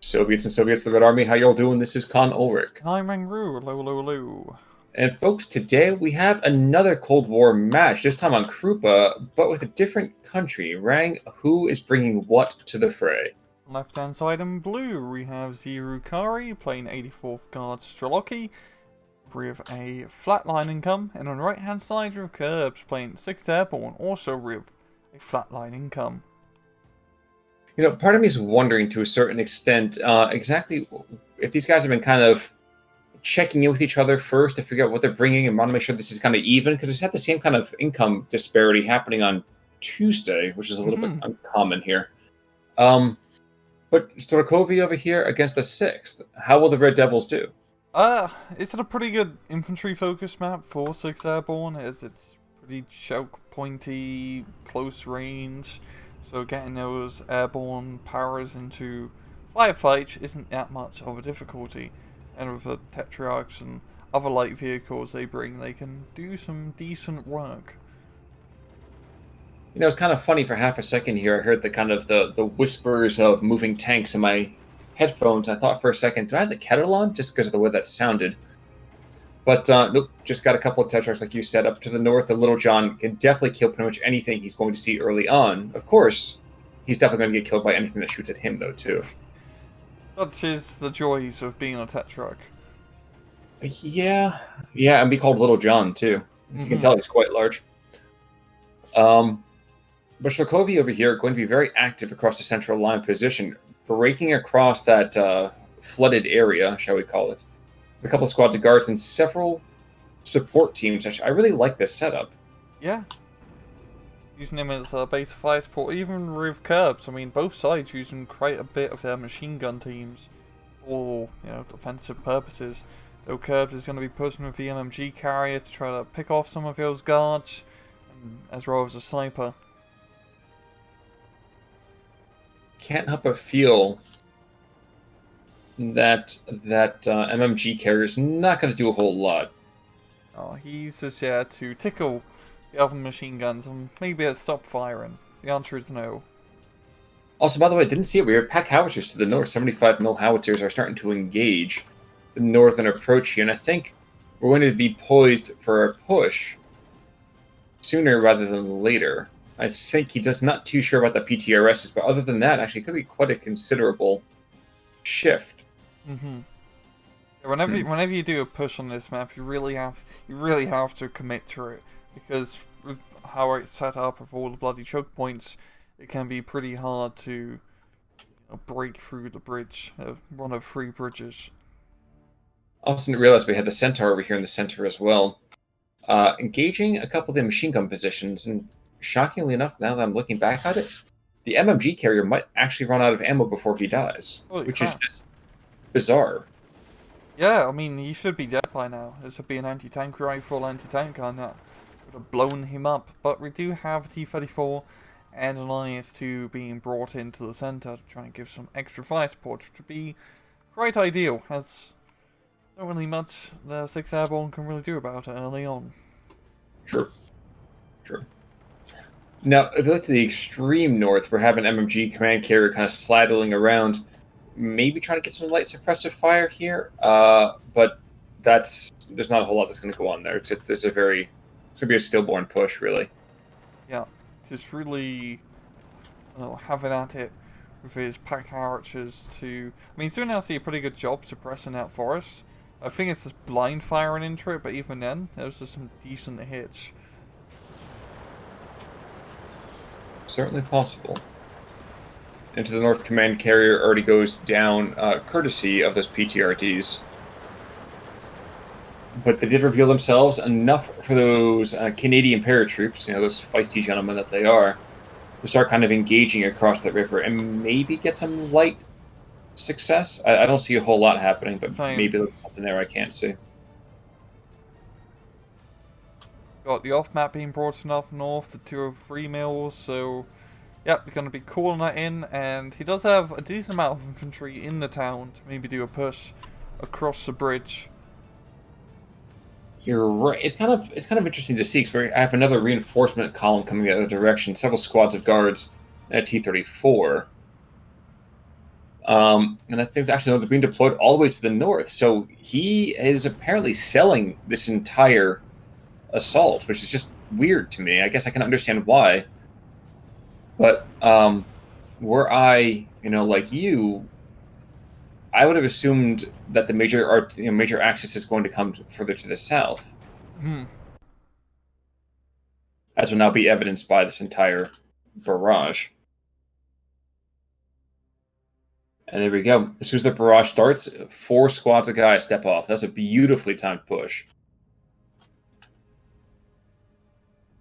Soviets and Soviets, the Red Army, how y'all doing? This is Con Ulrich. Hi, Mangru, lo lo lo. And folks, today we have another Cold War match, this time on Krupa, but with a different country. Rang, who is bringing what to the fray? Left hand side in blue, we have Xiru playing 84th Guard Strelocki with a flatline income, and on the right hand side we have Curbs playing 6th Airborne, also with a flatline income. You know, part of me is wondering to a certain extent exactly if these guys have been kind of checking in with each other first to figure out what they're bringing and want to make sure this is kind of even, because we've had the same kind of income disparity happening on Tuesday, which is a little bit uncommon here. But Storkovi over here against the 6th. How will the Red Devils do? It's a pretty good infantry focus map for 6th Airborne, as it's pretty choke pointy, close range. So getting those airborne powers into firefights isn't that much of a difficulty. And with the Tetrarchs and other light vehicles they bring, they can do some decent work. You know, it's kind of funny for half a second here. I heard the kind of the whispers of moving tanks in my headphones. I thought for a second, do I have the kettle on? Just because of the way that sounded. But nope, just got a couple of Tetrarchs, like you said, up to the north. The Little John can definitely kill pretty much anything he's going to see early on. Of course, he's definitely going to get killed by anything that shoots at him, though, too. Such is the joys of being a Tetrarch. Yeah, and be called Little John, too. As you can tell, he's quite large. But Shlokovi over here are going to be very active across the central line position, breaking across that flooded area, shall we call it. A couple of squads of guards and several support teams. Actually, I really like this setup. Yeah. Using him as a base fire support, even with Curbs. I mean, both sides using quite a bit of their machine gun teams for, defensive purposes. Though Curbs is going to be pushing with the MMG carrier to try to pick off some of those guards, as well as a sniper. Can't help but feel that MMG carrier is not going to do a whole lot. Oh, he's just there to tickle the other machine guns and maybe it'll stop firing. The answer is no. Also, by the way, I didn't see it. We have pack howitzers to the north. 75mm howitzers are starting to engage the northern approach here, and I think we're going to be poised for a push sooner rather than later. I think he does not too sure about the PTRSs, but other than that, actually, it could be quite a considerable shift. Yeah, whenever you do a push on this map, you really have to commit to it, because with how it's set up with all the bloody choke points, it can be pretty hard to break through the bridge, one of 3 bridges. Also didn't realize we had the Centaur over here in the center as well, engaging a couple of the machine gun positions, and shockingly enough, now that I'm looking back at it, the MMG carrier might actually run out of ammo before he dies, which is just bizarre. Yeah, I mean, he should be dead by now. This would be an anti-tank rifle, anti-tank gun that would have blown him up. But we do have T-34 and an IS-2 being brought into the center to try and give some extra fire support, which would be quite ideal, as there's not really much the 6th Airborne can really do about it early on. True. Now, if you look to the extreme north, we're having MMG command carrier kind of sladdling around, maybe trying to get some light suppressive fire here, but there's not a whole lot that's going to go on there. It's going to be a stillborn push, really. Yeah, just really having at it with his pack archers to... I mean, he's doing actually a pretty good job suppressing that forest. I think it's just blind firing into it, but even then, there's just some decent hits. Certainly possible. Into the north, command carrier already goes down, courtesy of those PTRDs. But they did reveal themselves enough for those Canadian paratroops, those feisty gentlemen that they are, to start kind of engaging across that river and maybe get some light success. I don't see a whole lot happening, but maybe there's something there I can't see. Got the off-map being brought enough north to 203 mils, so yep, they're going to be calling that in, and he does have a decent amount of infantry in the town to maybe do a push across the bridge. You're right. It's kind of interesting to see, because I have another reinforcement column coming the other direction, several squads of guards and a T-34. And I think actually they're being deployed all the way to the north. So he is apparently selling this entire assault, which is just weird to me. I guess I can understand why. But were I, like you, I would have assumed that the major axis is going to come further to the south, as will now be evidenced by this entire barrage. And there we go. As soon as the barrage starts, 4 squads of guys step off. That's a beautifully timed push.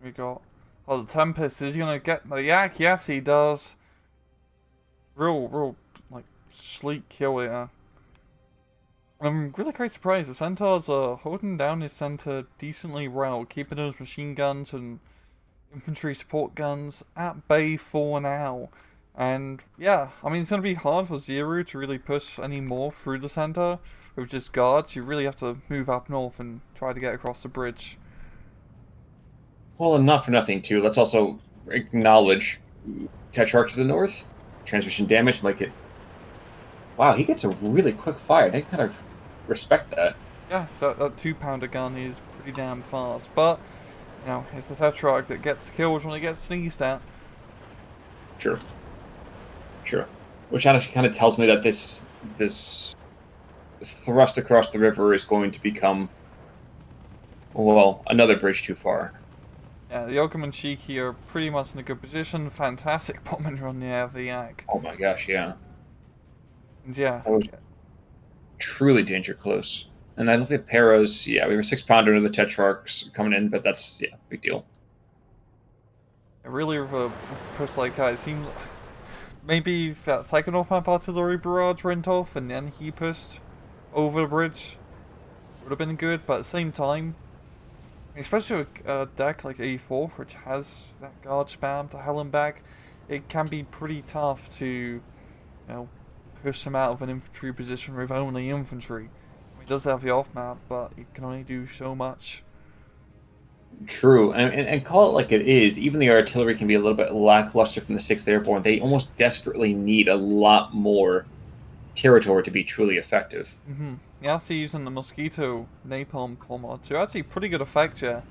We got. Oh, the Tempest is gonna get the yak. Yes, he does. Real, like, sleek kill here. I'm really quite surprised. The Centaurs are holding down his center decently well, keeping those machine guns and infantry support guns at bay for now. And yeah, I mean, it's going to be hard for Xiru to really push any more through the center with just guards. You really have to move up north and try to get across the bridge. Well, and not for nothing, too. Let's also acknowledge Tetrarch to the north. Transmission damage, like it. Wow, he gets a really quick fire. I kind of respect that. Yeah, so that 2-pounder gun is pretty damn fast. But, it's the Tetrarch that gets killed when he gets sneezed at. Sure. Which actually kind of tells me that this thrust across the river is going to become, well, another bridge too far. Yeah, the Yokum and Shiki are pretty much in a good position. Fantastic bombing run near the Yak. Oh my gosh, yeah. And yeah. That was truly danger close. And I don't think Paras, we have a 6-pounder into the Tetrarchs coming in, but that's, big deal. Really, with a push like that, it seemed maybe that second off-map artillery barrage went off and then he pushed over the bridge. Would have been good, but at the same time, especially with a deck like A4, which has that guard spam to hell and back, it can be pretty tough to, push him out of an infantry position with only infantry. He does have the off-map, but he can only do so much. True, and call it like it is, even the artillery can be a little bit lackluster from the 6th Airborne. They almost desperately need a lot more territory to be truly effective. Yeah, so using the Mosquito Napalm Bomber to actually pretty good effect, yeah.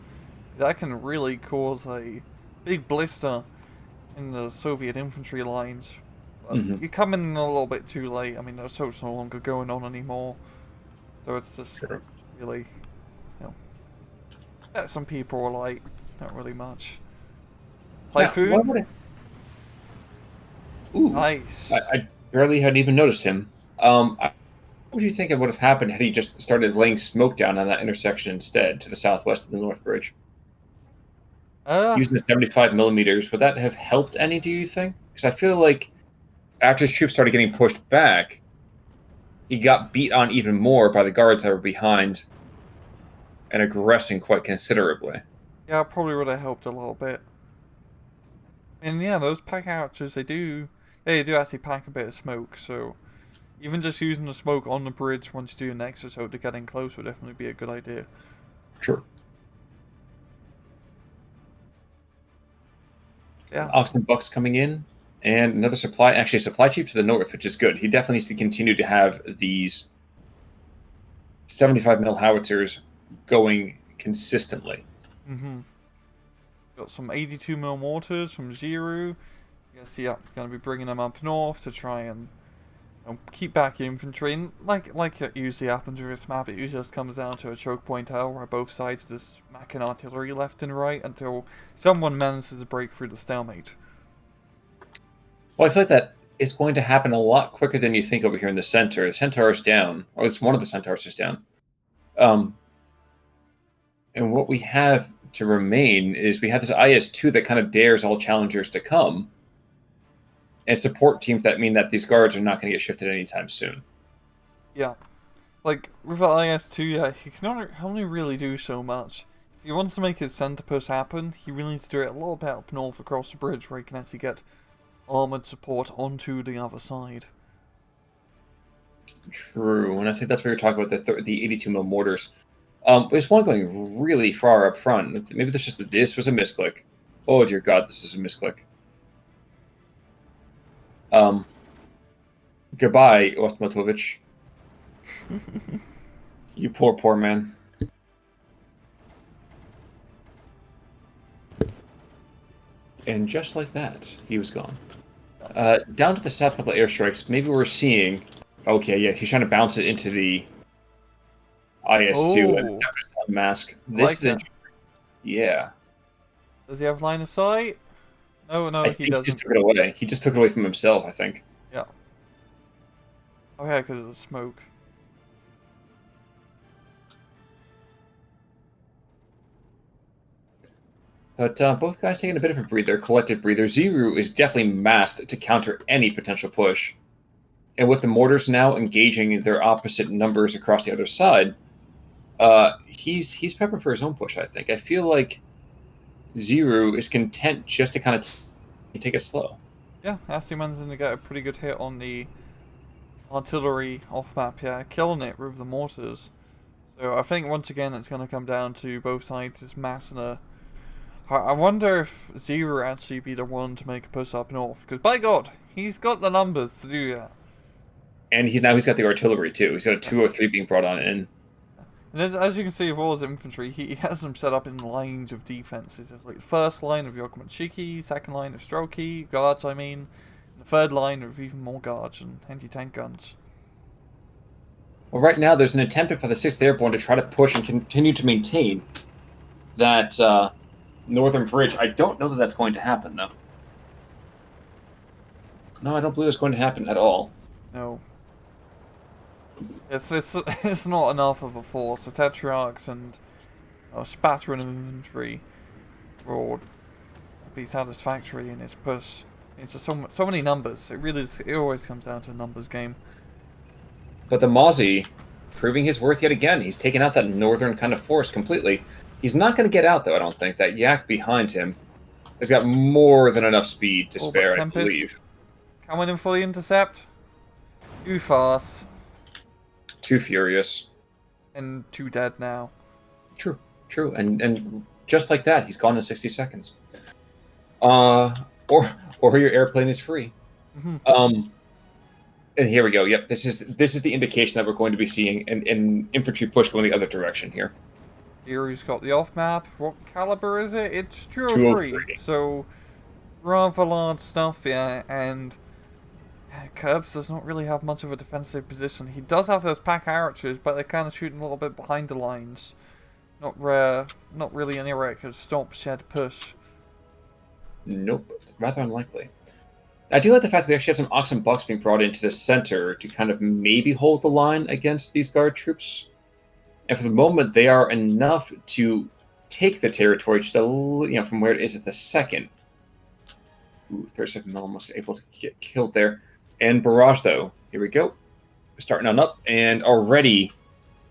That can really cause a big blister in the Soviet infantry lines. But you come in a little bit too late. I mean, the assault's no longer going on anymore. So it's just really, some people are like, not really much. Typhoon? Ooh, nice. I barely had even noticed him. What would you think it would have happened had he just started laying smoke down on that intersection instead, to the southwest of the North Bridge? Using the 75 millimeters, would that have helped any, do you think? Because I feel like after his troops started getting pushed back, he got beat on even more by the guards that were behind and aggressing quite considerably. Yeah, it probably would have helped a little bit. And yeah, those pack archers, they do actually pack a bit of smoke, so even just using the smoke on the bridge once you do an exercise to get in close would definitely be a good idea. Sure. Yeah. Ox and Bucks coming in, and another supply chief to the north, which is good. He definitely needs to continue to have these 75 mil howitzers going consistently. Got some 82 mil mortars from Xiru. Yes, yeah, gonna be bringing them up north to try and keep back infantry. And like it usually happens with this map, it usually just comes down to a choke point hell where both sides are just smacking artillery left and right until someone manages to break through the stalemate. Well, I feel like that it's going to happen a lot quicker than you think over here in the center. The Centaur is down, or at least one of the Centaurs is down. And what we have to remain is we have this IS-2 that kind of dares all challengers to come, and support teams that mean that these guards are not going to get shifted anytime soon. Yeah. Like, with the IS-2, yeah, he can only really do so much. If he wants to make his center push happen, he really needs to do it a little bit up north across the bridge where he can actually get armored support onto the other side. True, and I think that's what you're talking about, the 82 mil mortars. There's one going really far up front. Maybe this was a misclick. Oh dear God, this is a misclick. Goodbye, Ostmatovich. You poor, poor man. And just like that, he was gone. Down to the south, couple of airstrikes. Maybe we're seeing. Okay, yeah, he's trying to bounce it into the IS-2 and Oh, mask. I This like is that. yeah. Does he have line of sight? No, no, I he think he just doesn't. took it away. He just took it away from himself, I think. Yeah. Oh yeah, because of the smoke. But both guys taking a bit of a breather, collective breather. Xiru is definitely masked to counter any potential push. And with the mortars now engaging their opposite numbers across the other side, he's prepping for his own push, I think. I feel like Xiru is content just to kind of take it slow. Yeah, Asty managing to get a pretty good hit on the artillery off map, yeah, killing it with the mortars. So I think once again it's going to come down to both sides is massing a. I wonder if Xiru actually be the one to make a push up north, because by God, he's got the numbers to do that. And he's got the artillery too. He's got a 203 being brought on in. And as you can see with all his infantry, he has them set up in lines of defenses. There's like the first line of Yokomanchiki, second line of Stroki, guards I mean, and the third line of even more guards and anti-tank guns. Well, right now there's an attempt by the 6th Airborne to try to push and continue to maintain that northern bridge. I don't know that that's going to happen, though. No, I don't believe it's going to happen at all. No. It's not enough of a force. The Tetrarchs and a spattering of infantry will be satisfactory in its push. It's just so many numbers. It always comes down to a numbers game. But the Mozzie, proving his worth yet again. He's taken out that northern kind of force completely. He's not going to get out, though, I don't think. That Yak behind him has got more than enough speed to spare, I believe. Coming in fully intercept. Too fast. Too furious. And too dead now. True, true. And just like that, he's gone in 60 seconds. Or your airplane is free. Mm-hmm. And here we go. Yep, this is the indication that we're going to be seeing an infantry push going the other direction here. Xiru's got the off map. What caliber is it? It's 203. So rather large stuff, yeah. And Curbs does not really have much of a defensive position. He does have those pack archers, but they're kind of shooting a little bit behind the lines. Not really anywhere it could stop shed push. Nope, rather unlikely. I do like the fact that we actually have some Ox and Bucks being brought into the center to kind of maybe hold the line against these guard troops. And for the moment, they are enough to take the territory just from where it is at the second. Ooh, 37mm almost able to get killed there. And barrage, though. Here we go. Starting on up. And already,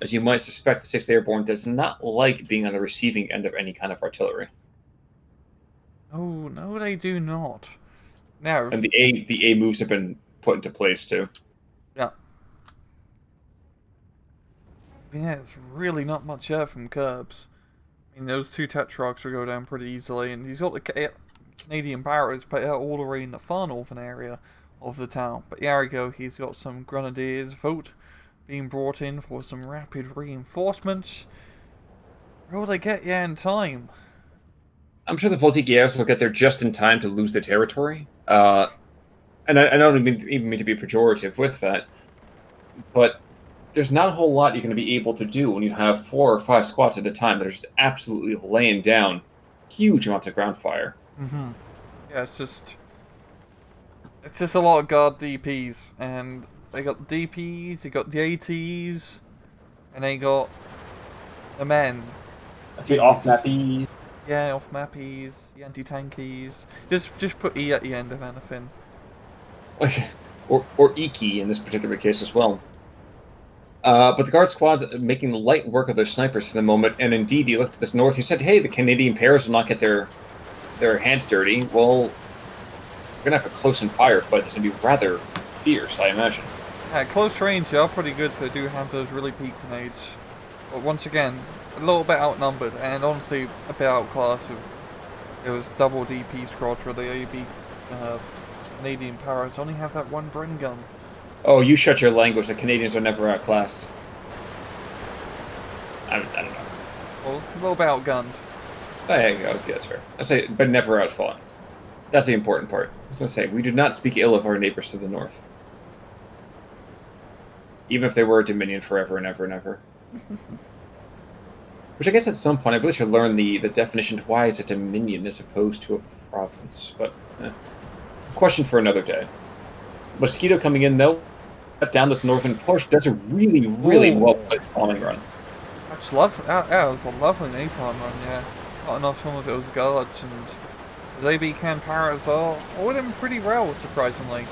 as you might suspect, the 6th Airborne does not like being on the receiving end of any kind of artillery. Oh, no, they do not. Now, and the A moves have been put into place, too. Yeah. Yeah, it's really not much air from Curbs. I mean, those two Tetrarchs will go down pretty easily, and he's got the Canadian barracks put out all the way in the far northern area of the town. But there we go, he's got some Grenadiers vote being brought in for some rapid reinforcements. Will they get you in time? I'm sure the Voltigeurs will get there just in time to lose the territory. And I don't even mean to be pejorative with that, but there's not a whole lot you're going to be able to do when you have 4 or 5 squads at a time that are just absolutely laying down huge amounts of ground fire. Mm-hmm. Yeah, it's just a lot of guard DPs, and they got the DPs, they got the ATs, and they got the men. The off-mappies. Yeah, off-mappies, the anti-tankies. Just put E at the end of anything. or Iki in this particular case as well. But the guard squad's making light work of their snipers for the moment, and indeed, he looked at this north, he said, hey, the Canadian pairs will not get their hands dirty. Well, we're going to have a close and fire fight. This is going to be rather fierce, I imagine. At close range, they are pretty good because they do have those really peak grenades. But once again, a little bit outnumbered, and honestly a bit outclassed. It was double DP squad where the AB Canadian powers only have that one Bren gun. Oh, you shut your language. The Canadians are never outclassed. I don't know. Well, a little bit outgunned. Oh, yeah, okay, that's fair. I say, but never outfought. That's the important part. I was going to say, we do not speak ill of our neighbors to the north. Even if they were a dominion forever and ever and ever. Which I guess at some point I really should learn the definition to why it's a dominion as opposed to a province. But, question for another day. Mosquito coming in, though. Cut down this northern push. That's a really, really well-placed spawning run. I just love, yeah, it was a lovely napalm run, yeah. Got enough some of those guards, and his AB can power as well. All them pretty well, surprisingly.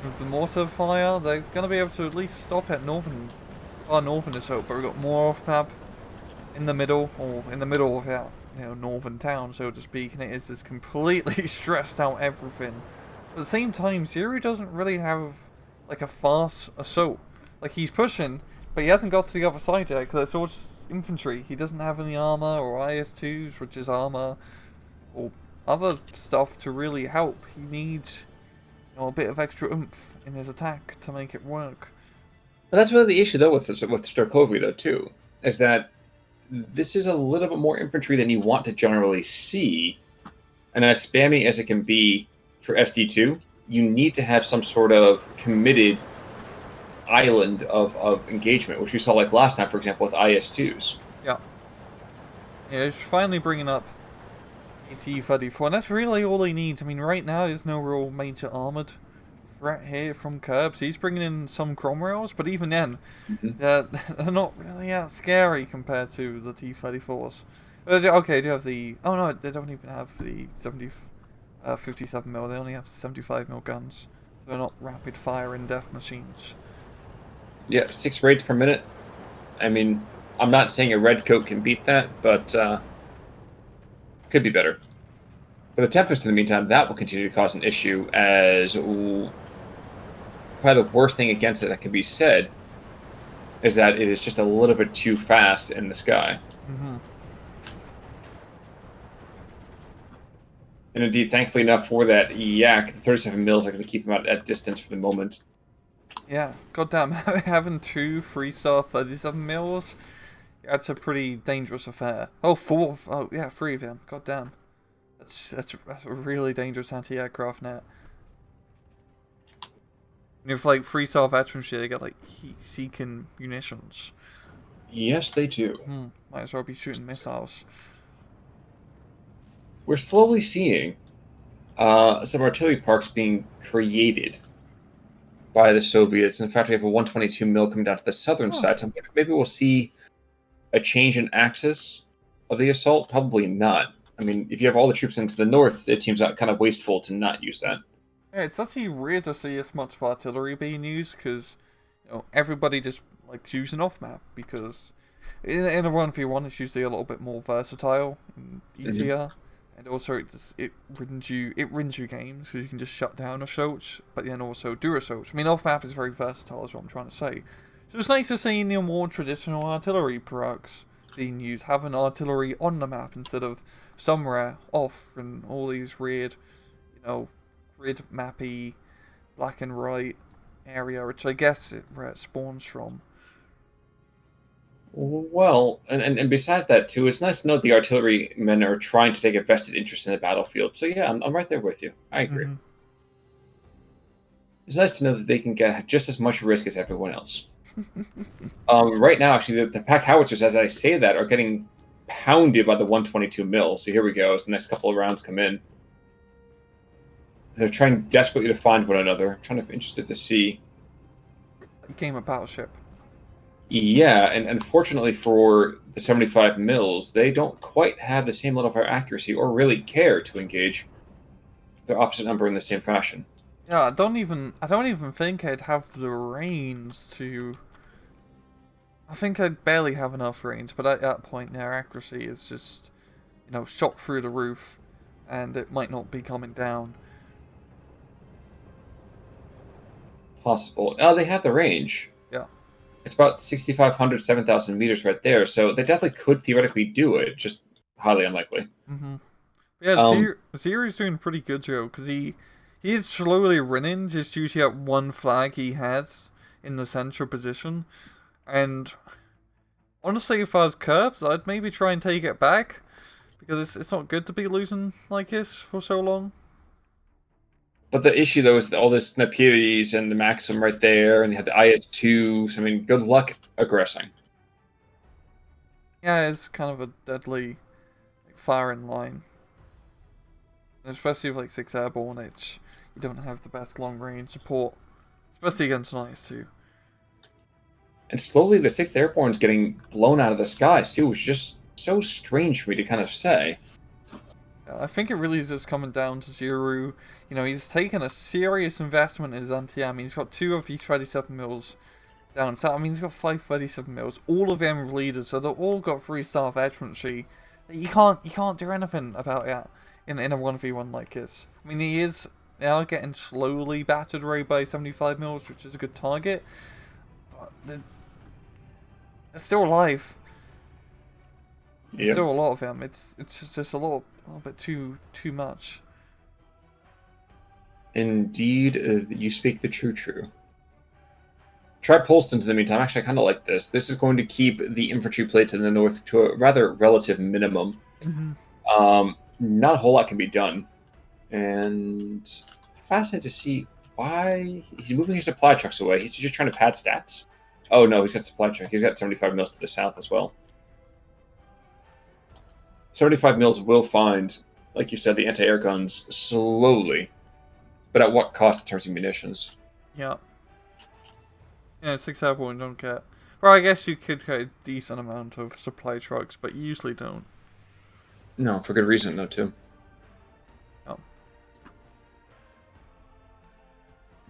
With the mortar fire, they're going to be able to at least stop at far northern is hope, but we've got more off map in the middle, or in the middle of that, northern town, so to speak, and it is just completely stressed out everything. But at the same time, Xiru doesn't really have, like, a fast assault. Like, he's pushing, but he hasn't got to the other side yet, because it's all just infantry. He doesn't have any armor, or IS-2s, which is armor, or other stuff to really help. He needs, a bit of extra oomph in his attack to make it work. But that's really the issue, though, with Starkovy, though, too, is that this is a little bit more infantry than you want to generally see, and as spammy as it can be for SD2, you need to have some sort of committed island of engagement, which we saw like last time, for example, with IS2s. Yeah. Yeah, he's finally bringing up AT-34, and that's really all he needs. I mean, right now, there's no real major armoured threat here from Curbs. He's bringing in some Cromwells, but even then, they're not really that scary compared to the T-34s. Okay, they do have the... Oh no, they don't even have the 57mm, they only have 75mm guns. So they're not rapid fire in death machines. Yeah, 6 raids per minute. I mean, I'm not saying a red coat can beat that, but could be better. For the Tempest, in the meantime, that will continue to cause an issue, as probably the worst thing against it that can be said is that it is just a little bit too fast in the sky. And indeed, thankfully enough for that yak, the 37 mils are going to keep him at distance for the moment. Yeah, goddamn, having 2 3-star 37 mils, that's a pretty dangerous affair. Oh, 4, oh yeah, 3 of them, goddamn. That's a really dangerous anti-aircraft net. And if like 3-star veteran shit, they got like heat-seeking munitions. Yes, they do. Might as well be shooting missiles. We're slowly seeing some artillery parks being created by the Soviets. In fact, we have a 122 mil coming down to the southern side. So maybe we'll see a change in axis of the assault. Probably not. I mean, if you have all the troops into the north, it seems kind of wasteful to not use that. Yeah, it's actually weird to see as much of artillery being used, because everybody just likes using off-map, because in a 1v1 it's usually a little bit more versatile and easier. And also, it rins you games, because you can just shut down assaults, but then also do assaults. I mean, off-map is very versatile, is what I'm trying to say. So it's nice to see more traditional artillery perks being used, having artillery on the map instead of somewhere off and all these weird, grid mappy, black and white area, which I guess where it spawns from. Well, and besides that too, it's nice to know the artillerymen are trying to take a vested interest in the battlefield. So yeah, I'm right there with you. I agree. It's nice to know that they can get just as much risk as everyone else. Right now, actually, the pack howitzers, as I say that, are getting pounded by the 122 mil. So here we go. As the next couple of rounds come in, they're trying desperately to find one another. I'm kind of interested to see. Game of Battleship. Yeah, and unfortunately for the 75 mils, they don't quite have the same level of accuracy or really care to engage their opposite number in the same fashion. Yeah, I don't even think I'd have the range to... I think I'd barely have enough range, but at that point their accuracy is just, shot through the roof, and it might not be coming down. Possible. Oh, they have the range. Yeah. It's about 6,500, 7,000 meters right there, so they definitely could theoretically do it, just highly unlikely. Yeah, Xiru's doing pretty good, Joe, because he He's slowly running, just due to that one flag he has in the central position. And honestly, if I was Curbs, I'd maybe try and take it back. Because it's not good to be losing like this for so long. But the issue, though, is that all this Napiris and the Maxim right there, and you have the IS-2. So, I mean, good luck aggressing. Yeah, it's kind of a deadly firing line. And especially with like 6 airborne, you don't have the best long range support. Especially against an IS-2. And slowly the 6th Airborne is getting blown out of the skies, too, which is just so strange for me to kind of say. I think it really is just coming down to Xiru. You know, he's taken a serious investment in his anti-air. He's got 2 of these 37 mils down. So, he's got 5 37 mils. All of them are leaders, so they've all got 3-star veterancy. You can't do anything about it in a 1v1 like this. I mean, they are getting slowly battered away by 75 mils, which is a good target. But they're still alive. There's still a lot of them. It's just a little bit too much. Indeed, you speak the true. Try Polstons in the meantime. Actually, I kind of like this. This is going to keep the infantry plate in the north to a rather relative minimum. Not a whole lot can be done. And fascinated to see why he's moving his supply trucks away. He's just trying to pad stats. Oh no, he's got supply truck. He's got 75 mils to the south as well. 75 mils will find, like you said, the anti-air guns slowly. But at what cost in terms of munitions? Yeah. Yeah, 6 airborne don't get... Well, I guess you could get a decent amount of supply trucks, but you usually don't. No, for good reason, though, too. Oh.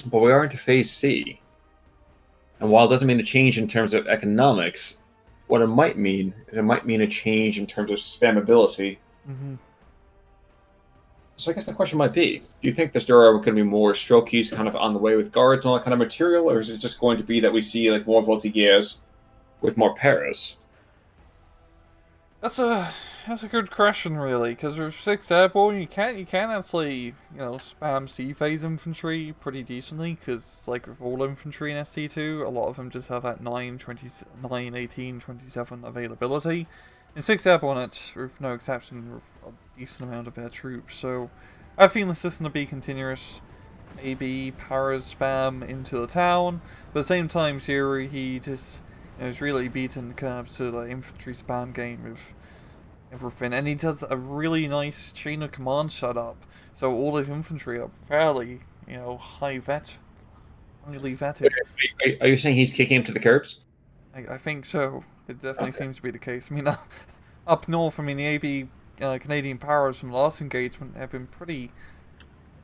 But we are into Phase C. And while it doesn't mean a change in terms of economics, what it might mean is it might mean a change in terms of spammability. So I guess the question might be, do you think there are going to be more strokies kind of on the way with guards and all that kind of material, or is it just going to be that we see like more Voltigeurs with more paras? That's a good question, really, because with 6 airborne, you can actually, spam C-phase infantry pretty decently, because like with all infantry in SC2, a lot of them just have that 9, 18, 27 availability. In 6 airborne, it's, with no exception, with a decent amount of their troops, so I feel this is going to be continuous. AB, paras spam into the town, but at the same time, Xiru, he just is really beating the curbs to the infantry spam game with everything, and he does a really nice chain of command setup, so all his infantry are fairly, highly vetted. Are you saying he's kicking him to the curbs? I think so. It definitely seems to be the case. I mean, up north, the AB Canadian powers from the last engagement have been pretty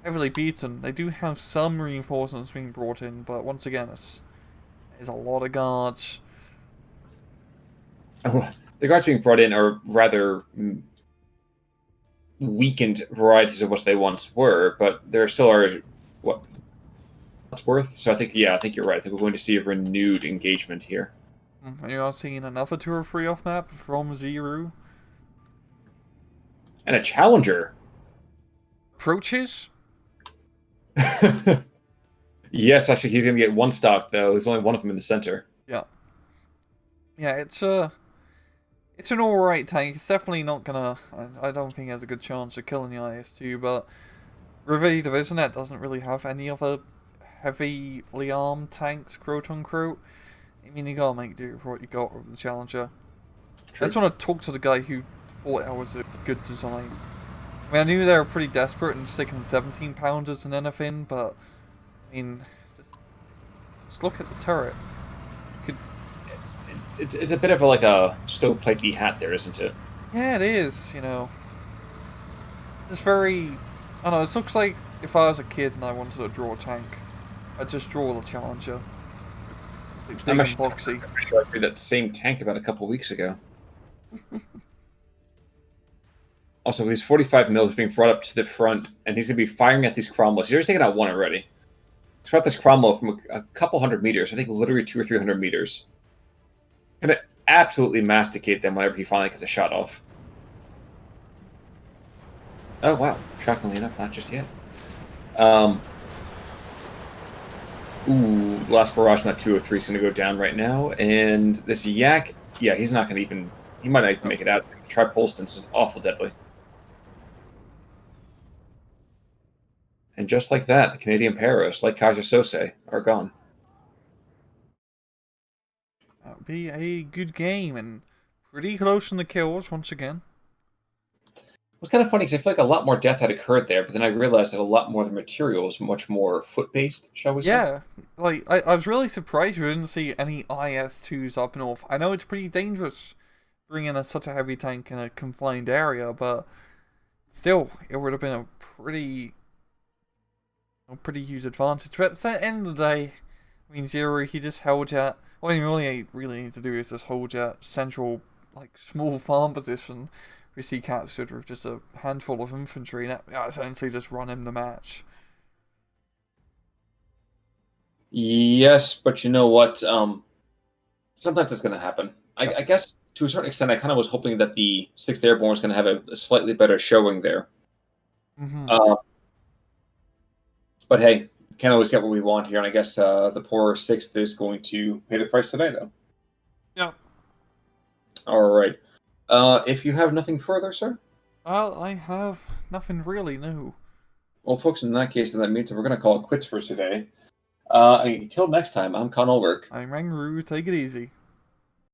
heavily beaten. They do have some reinforcements being brought in, but once again, it's a lot of guards. Oh, the guards being brought in are rather weakened varieties of what they once were, but there still are what's worth. So I think you're right. I think we're going to see a renewed engagement here. And you are seeing another 2 or 3 off map from Xiru. And a challenger. Approaches? Yes, actually, he's going to get 1 stock, though. There's only 1 of them in the center. Yeah. Yeah, it's an alright tank. It's definitely not gonna... I don't think it has a good chance of killing the IS-2, but Rivet Divisionet doesn't really have any other heavily armed tanks, quote-unquote. I mean, you gotta make do with what you got with the Challenger. True. I just want to talk to the guy who thought that was a good design. I mean, I knew they were pretty desperate and sticking 17-pounders and anything, but... I mean... Just look at the turret. It's a bit of like a stovepipey hat there, isn't it? Yeah, it is, It's very... I don't know, it looks like if I was a kid and I wanted to draw a tank, I'd just draw the Challenger. Big and boxy. I'm sure I drew that same tank about a couple weeks ago. Also, with these 45 mils being brought up to the front, and he's going to be firing at these Cromwells. He's already taken out 1 already. He's brought this Cromwell from a couple hundred meters, I think literally 200 or 300 meters. Going to absolutely masticate them whenever he finally gets a shot off. Oh, wow. Shockingly enough, not just yet. Ooh, the last barrage from that 203 is going to go down right now. And this Yak, yeah, he's not going to even... He might not even make it out. Tripolstance is awful deadly. And just like that, the Canadian Paras, like Kaiser Sose, are gone. That would be a good game, and pretty close in the kills once again. It was kind of funny because I feel like a lot more death had occurred there, but then I realized that a lot more of the material was much more foot-based, shall we say? Yeah, like, I was really surprised we didn't see any IS-2s up north. I know it's pretty dangerous bringing such a heavy tank in a confined area, but still, it would have been a pretty huge advantage. But at the end of the day, I mean, Xiru, he just held at... What you really need to do is just hold at central, like, small farm position, which he captured with just a handful of infantry, and that essentially just run him the match. Yes, but you know what? Sometimes it's going to happen. I guess to a certain extent, I kind of was hoping that the 6th Airborne was going to have a slightly better showing there. But hey, can't always get what we want here, and I guess the poor 6th is going to pay the price today, though. Yeah. All right. If you have nothing further, sir? Well, I have nothing really new. Well, folks, in that case, then that means that we're going to call it quits for today. Until next time, I'm Con Ulrich. I'm Rangaroo, take it easy.